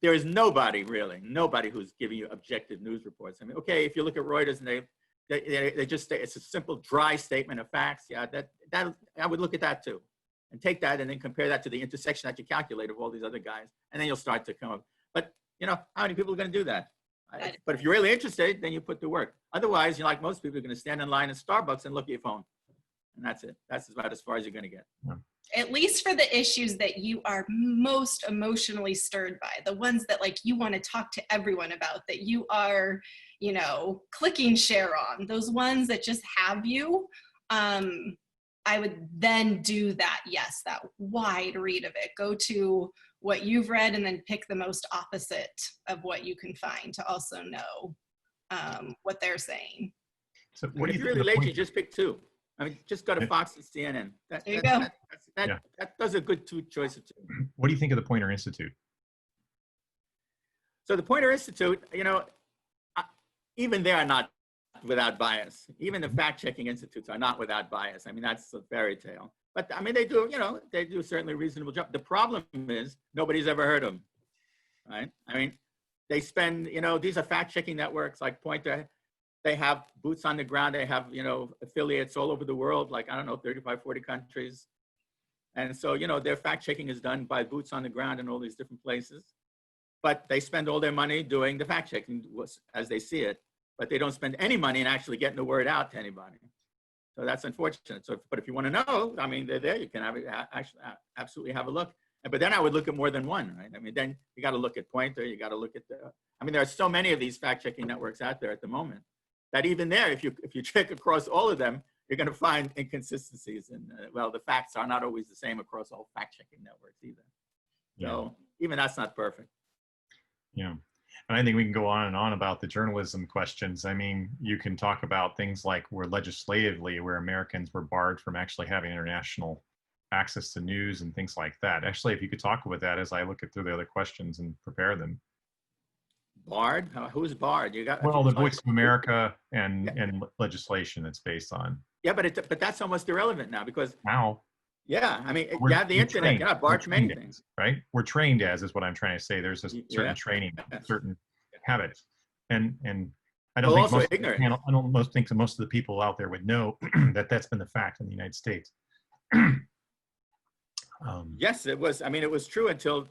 there is nobody who's giving you objective news reports. Okay, if you look at Reuters and they just say it's a simple, dry statement of facts. Yeah, that I would look at that too, and take that and then compare that to the intersection that you calculate of all these other guys, and then you'll start to come up. But how many people are going to do that? But if you're really interested, then you put the work. Otherwise, like most people, are going to stand in line at Starbucks and look at your phone. And that's it. That's about as far as you're going to get. At least for the issues that you are most emotionally stirred by, the ones that you want to talk to everyone about, that you are, clicking share on, those ones that just have you, I would then do that. Yes, that wide read of it. Go to what you've read and then pick the most opposite of what you can find to also know what they're saying. So what if you're really lazy, just pick two. Just go to Fox and CNN. There you go. That does a good choice of two. What do you think of the Poynter Institute? So the Poynter Institute, even they are not without bias. Even the fact-checking institutes are not without bias. That's a fairy tale. But they do, they do certainly a reasonable job. The problem is nobody's ever heard of them, right? They spend, these are fact-checking networks like Poynter. They have boots on the ground. They have, affiliates all over the world, 35, 40 countries. And so, their fact-checking is done by boots on the ground in all these different places. But they spend all their money doing the fact-checking as they see it. But they don't spend any money in actually getting the word out to anybody. So that's unfortunate. So, but if you want to know, they're there. You can actually absolutely have a look. But then I would look at more than one, right? Then you got to look at Poynter. You got to look at there are so many of these fact-checking networks out there at the moment that even there, if you check across all of them, you're going to find inconsistencies. And well, the facts are not always the same across all fact-checking networks either. So even that's not perfect. Yeah. And I think we can go on and on about the journalism questions. I mean, you can talk about things like where legislatively, where Americans were barred from actually having international access to news and things like that. Actually, if you could talk about that as I look at through the other questions and prepare them. Barred? Who's barred? You got well, the Voice of America and legislation it's based on. Yeah, but that's almost irrelevant now because now. Yeah, I mean, you have the internet. You're not barred from anything, right? We're trained as is what I'm trying to say. There's a certain training, certain habits, and I don't think most ignorant. I don't think most of the people out there would know that that's been the fact in the United States. Yes, it was. I mean, it was true until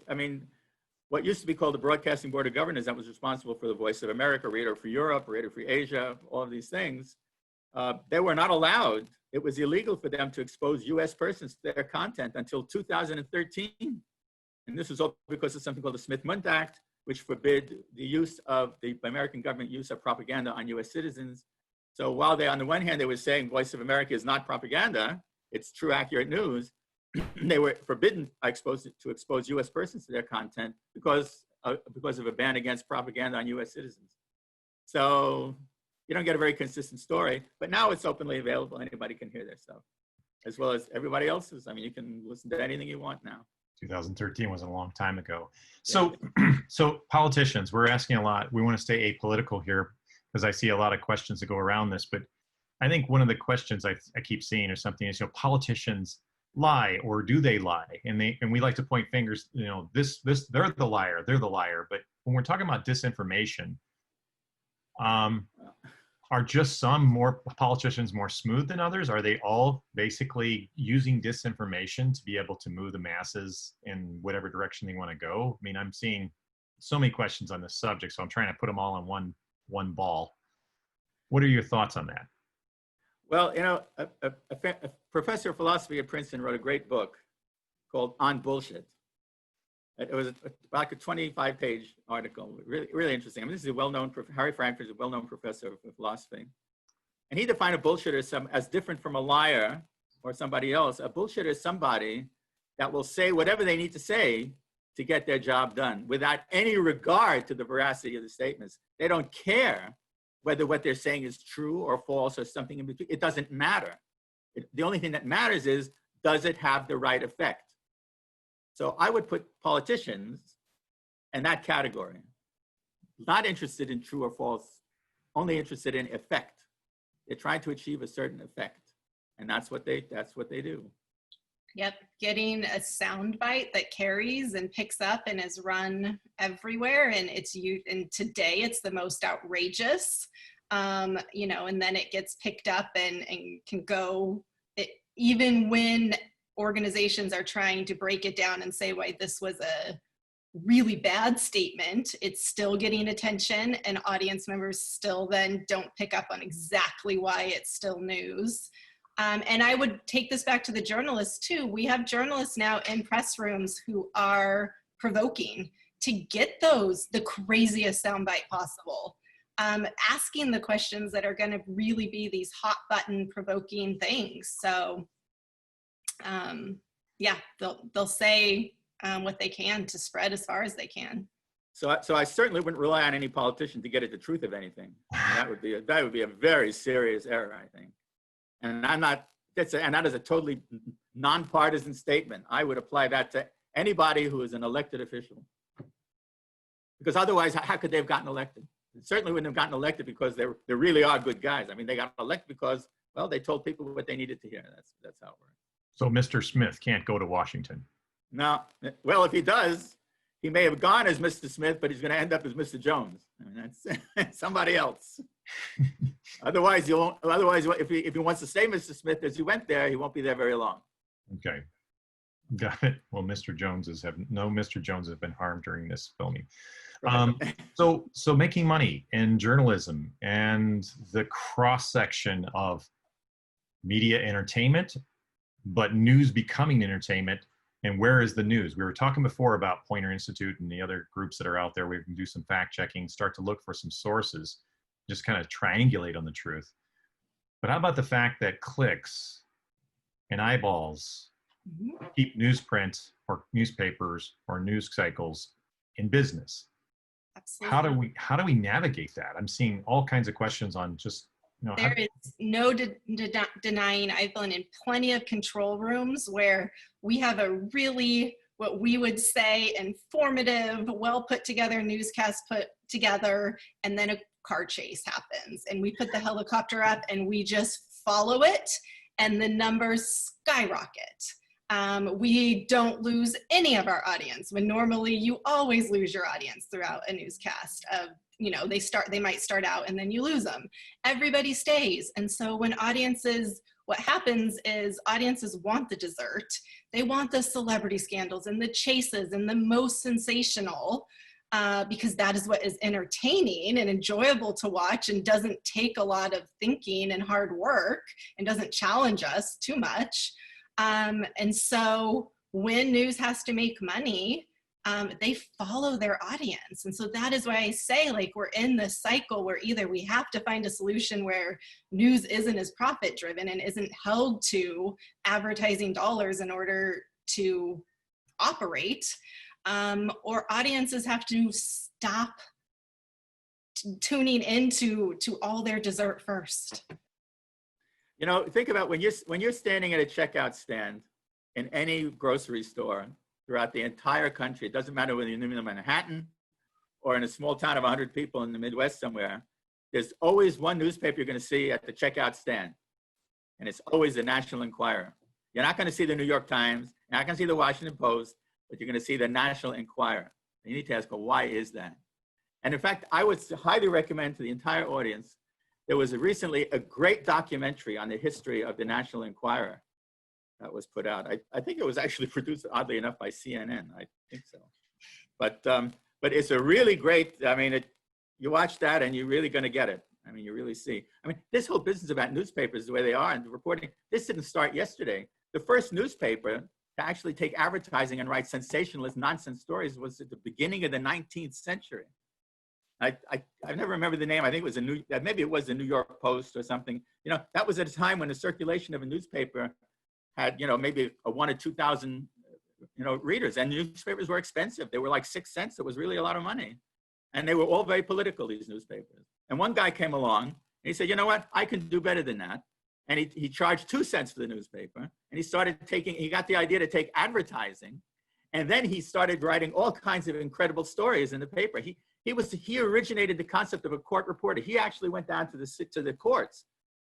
what used to be called the Broadcasting Board of Governors that was responsible for the Voice of America, Radio Free Europe, Radio Free Asia, all of these things. They were not allowed. It was illegal for them to expose U.S. persons to their content until 2013. And this was all because of something called the Smith-Mundt Act, which forbid the use of the American government use of propaganda on U.S. citizens. So while they, on the one hand, they were saying Voice of America is not propaganda, it's true, accurate news, they were forbidden to expose U.S. persons to their content because of a ban against propaganda on U.S. citizens. So you don't get a very consistent story, but now it's openly available. Anybody can hear their stuff, as well as everybody else's. I mean, you can listen to anything you want now. 2013 was a long time ago. So, so politicians, we're asking a lot. We want to stay apolitical here because I see a lot of questions that go around this. But I think one of the questions I keep seeing or something is, politicians lie, or do they lie? And we like to point fingers. They're the liar. They're the liar. But when we're talking about disinformation, are just some politicians more smooth than others? Are they all basically using disinformation to be able to move the masses in whatever direction they want to go? I mean, I'm seeing so many questions on this subject, so I'm trying to put them all in one ball. What are your thoughts on that? Well, a professor of philosophy at Princeton wrote a great book called On Bullshit. It was like a 25-page article, really, really interesting. I mean, this is a well-known, Harry Frankfurt is a well-known professor of philosophy. And he defined a bullshitter as different from a liar or somebody else. A bullshitter is somebody that will say whatever they need to say to get their job done without any regard to the veracity of the statements. They don't care whether what they're saying is true or false or something in between. It doesn't matter. The only thing that matters is, does it have the right effect? So I would put politicians in that category, not interested in true or false, only interested in effect. They're trying to achieve a certain effect, and that's what they do. Yep, getting a soundbite that carries and picks up and is run everywhere, and and today it's the most outrageous, and then it gets picked up and can go, even when organizations are trying to break it down and say why this was a really bad statement, it's still getting attention, and audience members still then don't pick up on exactly why it's still news. And I would take this back to the journalists too. We have journalists now in press rooms who are provoking to get the craziest soundbite possible, asking the questions that are going to really be these hot button provoking things. So they'll say what they can to spread as far as they can. So I certainly wouldn't rely on any politician to get at the truth of anything. That would be a very serious error, I think. And that is a totally nonpartisan statement. I would apply that to anybody who is an elected official. Because otherwise, how could they have gotten elected? They certainly wouldn't have gotten elected because they really are good guys. I mean, they got elected because, well, they told people what they needed to hear. That's how it works. So Mr. Smith can't go to Washington. No. Well, if he does, he may have gone as Mr. Smith, but he's going to end up as Mr. Jones. I mean, that's somebody else. Otherwise, if he wants to stay Mr. Smith as he went there, he won't be there very long. Okay. Got it. Well, Mr. Joneses have been harmed during this filming. So making money in journalism and the cross section of media entertainment, but news becoming entertainment. And where is the news? We were talking before about Poynter Institute and the other groups that are out there. We can do some fact checking, start to look for some sources, just kind of triangulate on the truth. But how about the fact that clicks and eyeballs Mhm. keep newsprint or newspapers or news cycles in business? Absolutely. How do we navigate that? I'm seeing all kinds of questions on just, you know, There is no denying I've been in plenty of control rooms where we have a really, what we would say, informative, well put together newscast put together, and then a car chase happens. And we put the helicopter up and we just follow it, and the numbers skyrocket. We don't lose any of our audience, when normally you always lose your audience throughout a newscast of, you know, they might start out and then you lose them. Everybody stays. And so when audiences, what happens is audiences want the dessert. They want the celebrity scandals and the chases and the most sensational, because that is what is entertaining and enjoyable to watch and doesn't take a lot of thinking and hard work and doesn't challenge us too much. And so when news has to make money, they follow their audience. And so that is why I say, like, we're in this cycle where either we have to find a solution where news isn't as profit driven and isn't held to advertising dollars in order to operate, or audiences have to stop tuning into all their dessert first. You know, think about when you're standing at a checkout stand in any grocery store throughout the entire country. It doesn't matter whether you're in Manhattan or in a small town of 100 people in the Midwest somewhere. There's always one newspaper you're going to see at the checkout stand, and it's always the National Enquirer. You're not going to see the New York Times, you're not going to see the Washington Post, but you're going to see the National Enquirer. You need to ask, well, why is that? And in fact, I would highly recommend to the entire audience, there was recently a great documentary on the history of the National Enquirer that was put out. I think it was actually produced, oddly enough, by CNN. I think so. But it's a really great, I mean, you watch that and you're really going to get it. I mean, you really see. I mean, this whole business about newspapers, the way they are and the reporting, this didn't start yesterday. The first newspaper to actually take advertising and write sensationalist nonsense stories was at the beginning of the 19th century. I never remember the name. I think it was maybe it was the New York Post or something. You know, that was at a time when the circulation of a newspaper had, you know, maybe 1,000 or 2,000, you know, readers, and newspapers were expensive. They were like 6 cents. It was really a lot of money. And they were all very political, these newspapers. And one guy came along and he said, you know what, I can do better than that. And he charged 2 cents for the newspaper. And he got the idea to take advertising. And then he started writing all kinds of incredible stories in the paper. He originated the concept of a court reporter. He actually went down to the courts,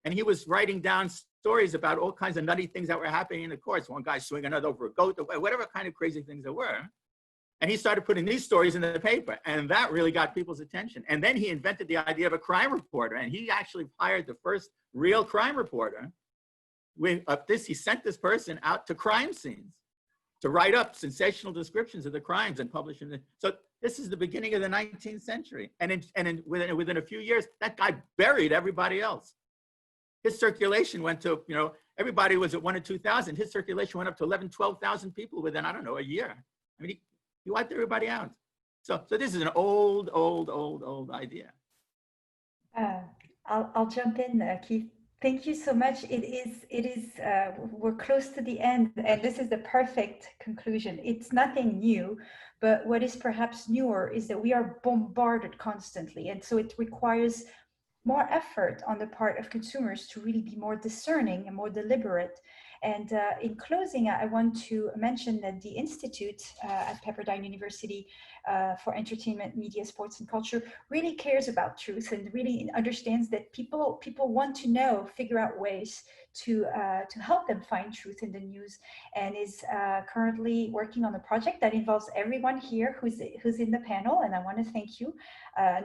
and he was writing down stories about all kinds of nutty things that were happening in the courts. One guy swinging another over a goat, whatever kind of crazy things there were. And he started putting these stories in the paper, and that really got people's attention. And then he invented the idea of a crime reporter, and he actually hired the first real crime reporter. He sent this person out to crime scenes to write up sensational descriptions of the crimes and publish them. So this is the beginning of the 19th century. And within a few years, that guy buried everybody else. His circulation went to, you know, everybody was at 1,000 or 2,000. His circulation went up to 11,000, 12,000 people within, I don't know, a year. I mean, he wiped everybody out. So this is an old idea. I'll jump in, Keith. Thank you so much. We're close to the end, and this is the perfect conclusion. It's nothing new, but what is perhaps newer is that we are bombarded constantly. And so it requires more effort on the part of consumers to really be more discerning and more deliberate. And in closing, I want to mention that the Institute at Pepperdine University for Entertainment, Media, Sports, and Culture really cares about truth and really understands that people want to know, figure out ways to help them find truth in the news, and is currently working on a project that involves everyone here who's in the panel. And I want to thank you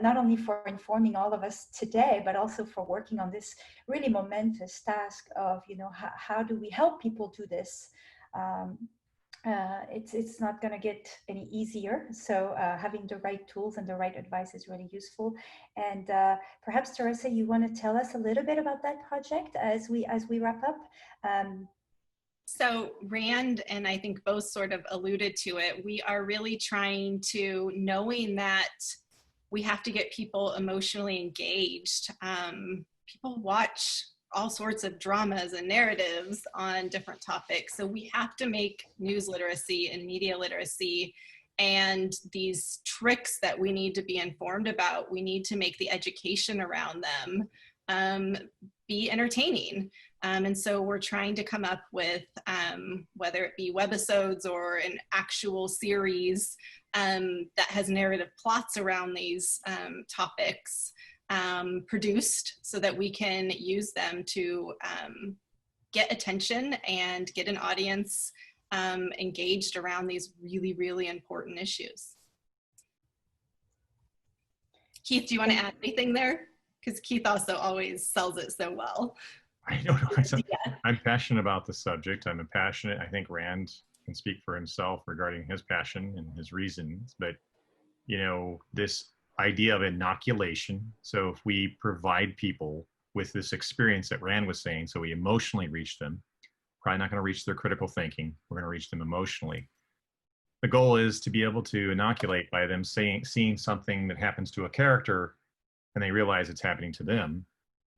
not only for informing all of us today, but also for working on this really momentous task of, you know, how do we help people do this? It's not going to get any easier. So having the right tools and the right advice is really useful. And perhaps, Teresa, you want to tell us a little bit about that project as we wrap up? So Rand and I think both sort of alluded to it. We are really trying to, knowing that we have to get people emotionally engaged. People watch all sorts of dramas and narratives on different topics. So we have to make news literacy and media literacy and these tricks that we need to be informed about, we need to make the education around them be entertaining. And so we're trying to come up with, whether it be webisodes or an actual series that has narrative plots around these topics, produced so that we can use them to get attention and get an audience engaged around these really, really important issues. Keith, do you want to add anything there? Because Keith also always sells it so well. I don't know. Yeah. I'm passionate about the subject. I'm passionate. I think Rand can speak for himself regarding his passion and his reasons. But, you know, this idea of inoculation. So if we provide people with this experience that Rand was saying, so we emotionally reach them, probably not going to reach their critical thinking. We're going to reach them emotionally. The goal is to be able to inoculate by them seeing something that happens to a character and they realize it's happening to them,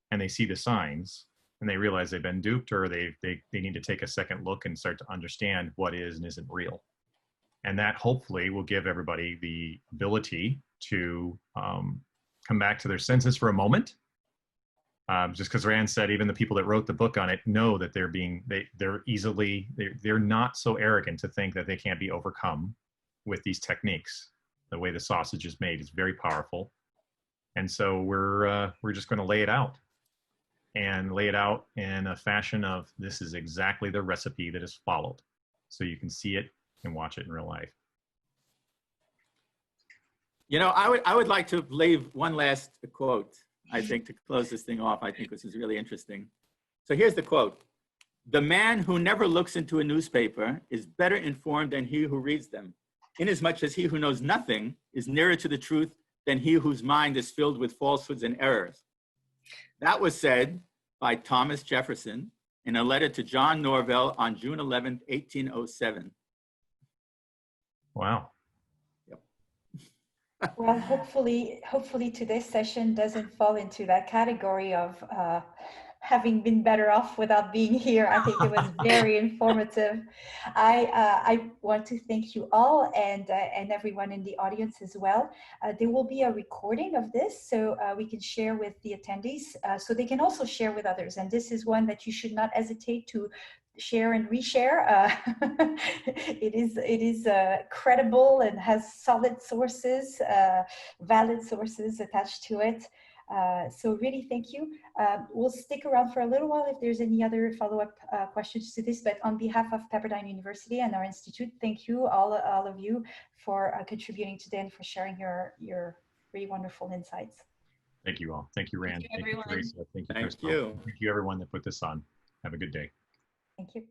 and they see the signs and they realize they've been duped, or they need to take a second look and start to understand what is and isn't real. And that hopefully will give everybody the ability to come back to their senses for a moment. Just because Rand said even the people that wrote the book on it know that they're not so arrogant to think that they can't be overcome with these techniques. The way the sausage is made is very powerful. And so we're just going to lay it out in a fashion of, this is exactly the recipe that is followed. So you can see it and watch it in real life. You know, I would like to leave one last quote, I think, to close this thing off. I think this is really interesting. So here's the quote. "The man who never looks into a newspaper is better informed than he who reads them, inasmuch as he who knows nothing is nearer to the truth than he whose mind is filled with falsehoods and errors." That was said by Thomas Jefferson in a letter to John Norvell on June 11th, 1807. Wow. Well, hopefully today's session doesn't fall into that category of having been better off without being here. I think it was very informative. I want to thank you all and everyone in the audience as well. There will be a recording of this, so we can share with the attendees, so they can also share with others. And this is one that you should not hesitate to share and reshare. It is credible and has solid sources, valid sources attached to it. So really, thank you. We'll stick around for a little while if there's any other follow-up questions to this, but on behalf of Pepperdine University and our institute, thank you, all of you, for contributing today and for sharing your really wonderful insights. Thank you all. Thank you, Rand. Thank you, everyone. Thank you, Teresa. Thank you, Thank Crystal. you. Thank you, everyone that put this on. Have a good day. Thank you.